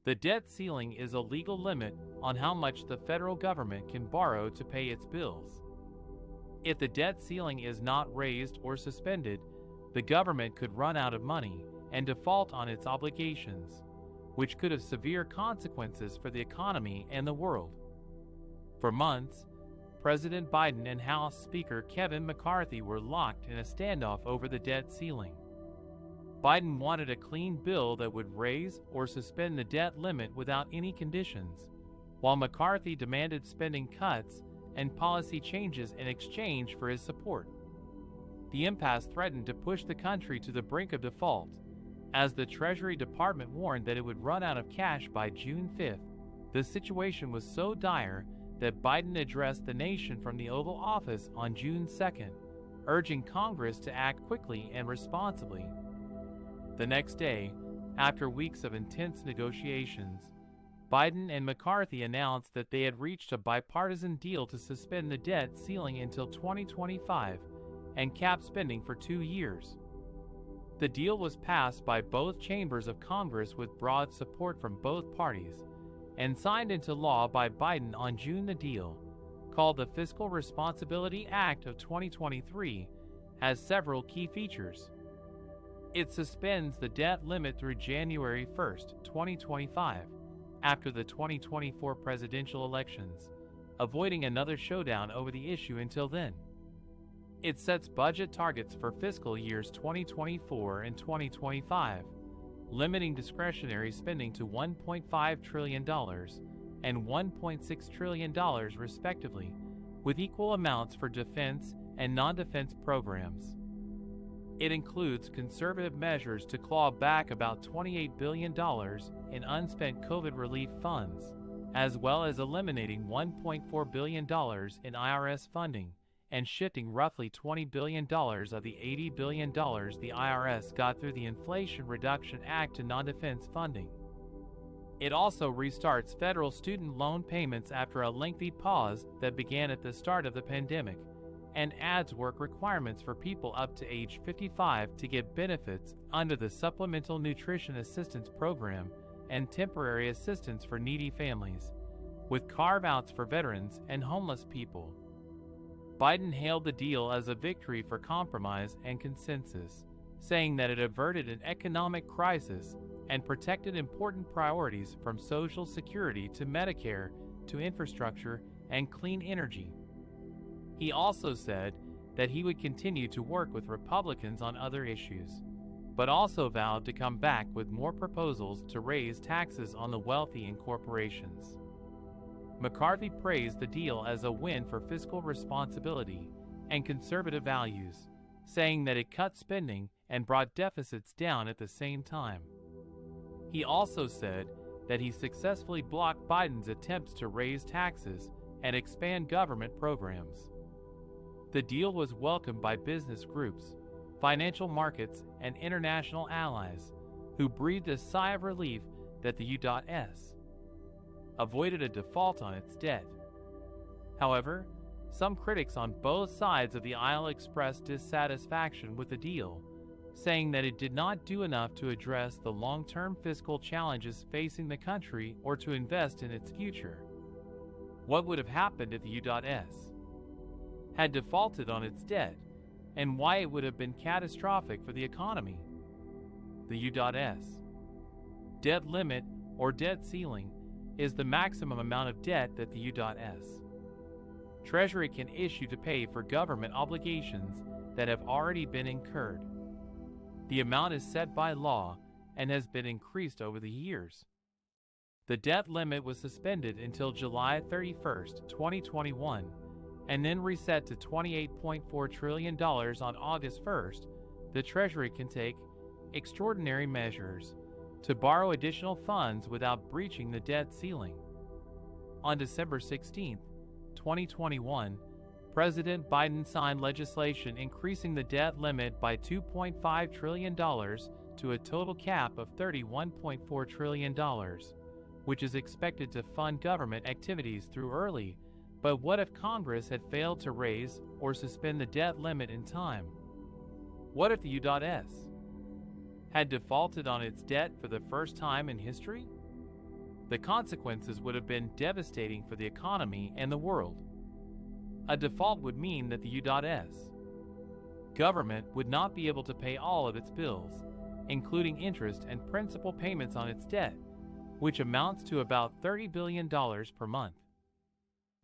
The debt ceiling is a legal limit on how much the federal government can borrow to pay its bills. If the debt ceiling is not raised or suspended, the government could run out of money and default on its obligations, which could have severe consequences for the economy and the world. For months, President Biden and House Speaker Kevin McCarthy were locked in a standoff over the debt ceiling. Biden wanted a clean bill that would raise or suspend the debt limit without any conditions, while McCarthy demanded spending cuts and policy changes in exchange for his support. The impasse threatened to push the country to the brink of default, as the Treasury Department warned that it would run out of cash by June 5th. The situation was so dire that Biden addressed the nation from the Oval Office on June 2nd, urging Congress to act quickly and responsibly. The next day, after weeks of intense negotiations, Biden and McCarthy announced that they had reached a bipartisan deal to suspend the debt ceiling until 2025 and cap spending for 2 years. The deal was passed by both chambers of Congress with broad support from both parties and signed into law by Biden on June. The deal, called the Fiscal Responsibility Act of 2023, has several key features. It suspends the debt limit through January 1, 2025, after the 2024 presidential elections, avoiding another showdown over the issue until then. It sets budget targets for fiscal years 2024 and 2025, limiting discretionary spending to $1.5 trillion and $1.6 trillion respectively, with equal amounts for defense and non-defense programs. It includes conservative measures to claw back about $28 billion in unspent COVID relief funds, as well as eliminating $1.4 billion in IRS funding and shifting roughly $20 billion of the $80 billion the IRS got through the Inflation Reduction Act to non-defense funding. It also restarts federal student loan payments after a lengthy pause that began at the start of the pandemic, and adds work requirements for people up to age 55 to get benefits under the Supplemental Nutrition Assistance Program and temporary assistance for needy families, with carve-outs for veterans and homeless people. Biden hailed the deal as a victory for compromise and consensus, saying that it averted an economic crisis and protected important priorities from Social Security to Medicare to infrastructure and clean energy. He also said that he would continue to work with Republicans on other issues, but also vowed to come back with more proposals to raise taxes on the wealthy and corporations. McCarthy praised the deal as a win for fiscal responsibility and conservative values, saying that it cut spending and brought deficits down at the same time. He also said that he successfully blocked Biden's attempts to raise taxes and expand government programs. The deal was welcomed by business groups, financial markets, and international allies, who breathed a sigh of relief that the U.S. avoided a default on its debt. However, some critics on both sides of the aisle expressed dissatisfaction with the deal, saying that it did not do enough to address the long-term fiscal challenges facing the country or to invest in its future. What would have happened if the U.S. had defaulted on its debt, and why it would have been catastrophic for the economy? The U.S. debt limit, or debt ceiling, is the maximum amount of debt that the U.S. Treasury can issue to pay for government obligations that have already been incurred. The amount is set by law and has been increased over the years. The debt limit was suspended until July 31, 2021, and then reset to $28.4 trillion on August 1st. The Treasury can take extraordinary measures to borrow additional funds without breaching the debt ceiling. On December 16, 2021, President Biden signed legislation increasing the debt limit by $2.5 trillion to a total cap of $31.4 trillion, which is expected to fund government activities through early. But what if Congress had failed to raise or suspend the debt limit in time? What if the U.S. had defaulted on its debt for the first time in history? The consequences would have been devastating for the economy and the world. A default would mean that the U.S. government would not be able to pay all of its bills, including interest and principal payments on its debt, which amounts to about $30 billion per month.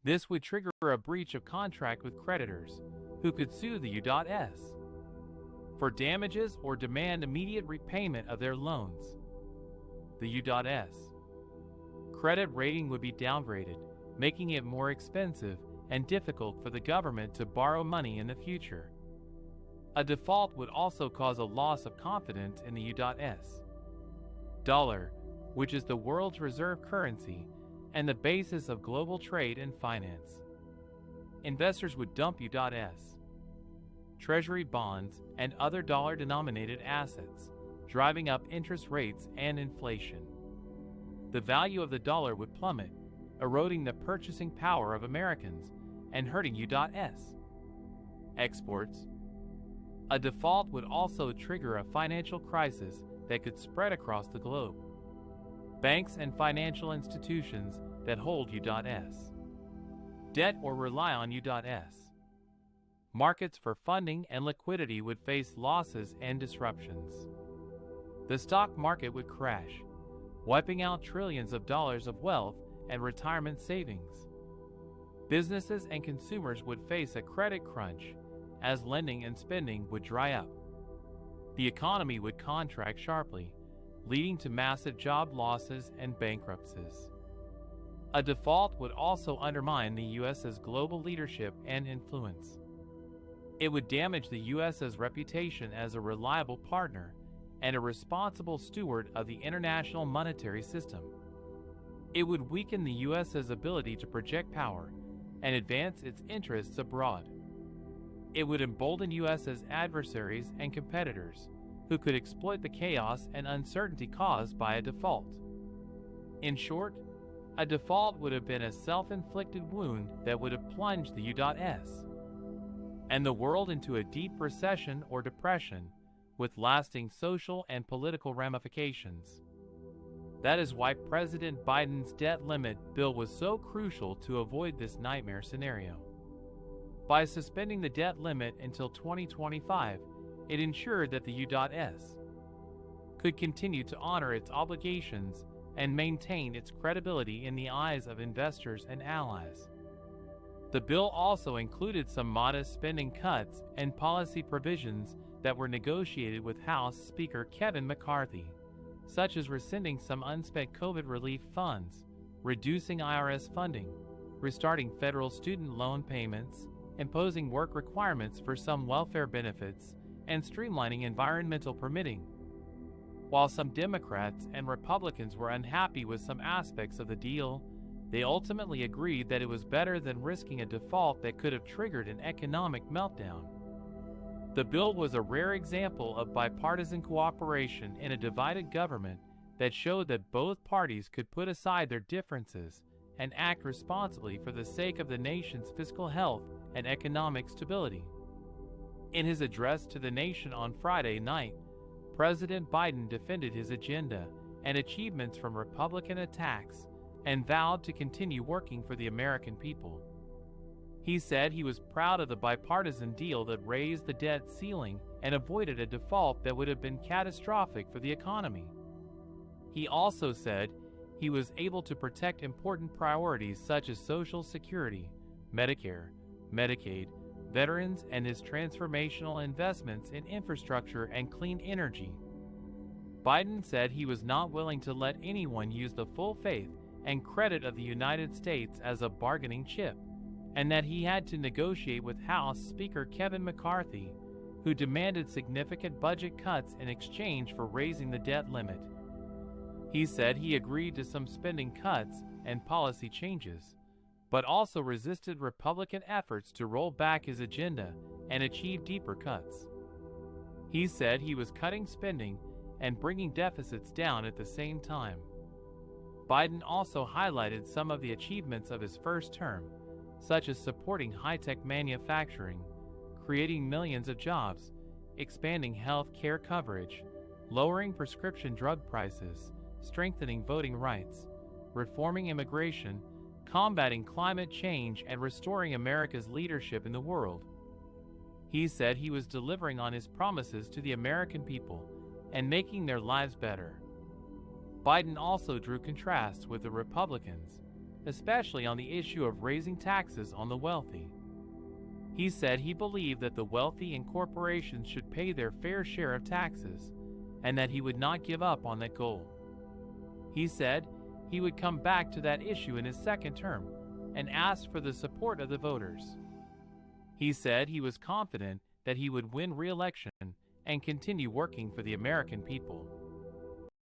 This would trigger a breach of contract with creditors, who could sue the U.S. for damages or demand immediate repayment of their loans. The U.S. credit rating would be downgraded, making it more expensive and difficult for the government to borrow money in the future. A default would also cause a loss of confidence in the U.S. dollar, which is the world's reserve currency and the basis of global trade and finance. Investors would dump U.S. Treasury bonds and other dollar-denominated assets, driving up interest rates and inflation. The value of the dollar would plummet, eroding the purchasing power of Americans and hurting U.S. exports. A default would also trigger a financial crisis that could spread across the globe. Banks and financial institutions that hold U.S. debt or rely on U.S. markets for funding and liquidity would face losses and disruptions. The stock market would crash, wiping out trillions of dollars of wealth and retirement savings. Businesses and consumers would face a credit crunch as lending and spending would dry up. The economy would contract sharply, leading to massive job losses and bankruptcies. A default would also undermine the U.S.'s global leadership and influence. It would damage the U.S.'s reputation as a reliable partner and a responsible steward of the international monetary system. It would weaken the U.S.'s ability to project power and advance its interests abroad. It would embolden U.S.'s adversaries and competitors, who could exploit the chaos and uncertainty caused by a default. In short, a default would have been a self-inflicted wound that would have plunged the U.S. and the world into a deep recession or depression, with lasting social and political ramifications. That is why President Biden's debt limit bill was so crucial to avoid this nightmare scenario. By suspending the debt limit until 2025, it ensured that the U.S. could continue to honor its obligations and maintain its credibility in the eyes of investors and allies. The bill also included some modest spending cuts and policy provisions that were negotiated with House Speaker Kevin McCarthy, such as rescinding some unspent COVID relief funds, reducing IRS funding, restarting federal student loan payments, imposing work requirements for some welfare benefits, and streamlining environmental permitting. While some Democrats and Republicans were unhappy with some aspects of the deal, they ultimately agreed that it was better than risking a default that could have triggered an economic meltdown. The bill was a rare example of bipartisan cooperation in a divided government that showed that both parties could put aside their differences and act responsibly for the sake of the nation's fiscal health and economic stability. In his address to the nation on Friday night, President Biden defended his agenda and achievements from Republican attacks and vowed to continue working for the American people. He said he was proud of the bipartisan deal that raised the debt ceiling and avoided a default that would have been catastrophic for the economy. He also said he was able to protect important priorities such as Social Security, Medicare, Medicaid, veterans, and his transformational investments in infrastructure and clean energy. Biden said he was not willing to let anyone use the full faith and credit of the United States as a bargaining chip, and that he had to negotiate with House Speaker Kevin McCarthy, who demanded significant budget cuts in exchange for raising the debt limit. He said he agreed to some spending cuts and policy changes, but also resisted Republican efforts to roll back his agenda and achieve deeper cuts. He said he was cutting spending and bringing deficits down at the same time. Biden also highlighted some of the achievements of his first term, such as supporting high-tech manufacturing, creating millions of jobs, expanding health care coverage, lowering prescription drug prices, strengthening voting rights, reforming immigration, combating climate change, and restoring America's leadership in the world. He said he was delivering on his promises to the American people and making their lives better. Biden also drew contrasts with the Republicans, especially on the issue of raising taxes on the wealthy. He said he believed that the wealthy and corporations should pay their fair share of taxes, and that he would not give up on that goal. He said he would come back to that issue in his second term and asked for the support of the voters. He said he was confident that he would win re-election and continue working for the American people.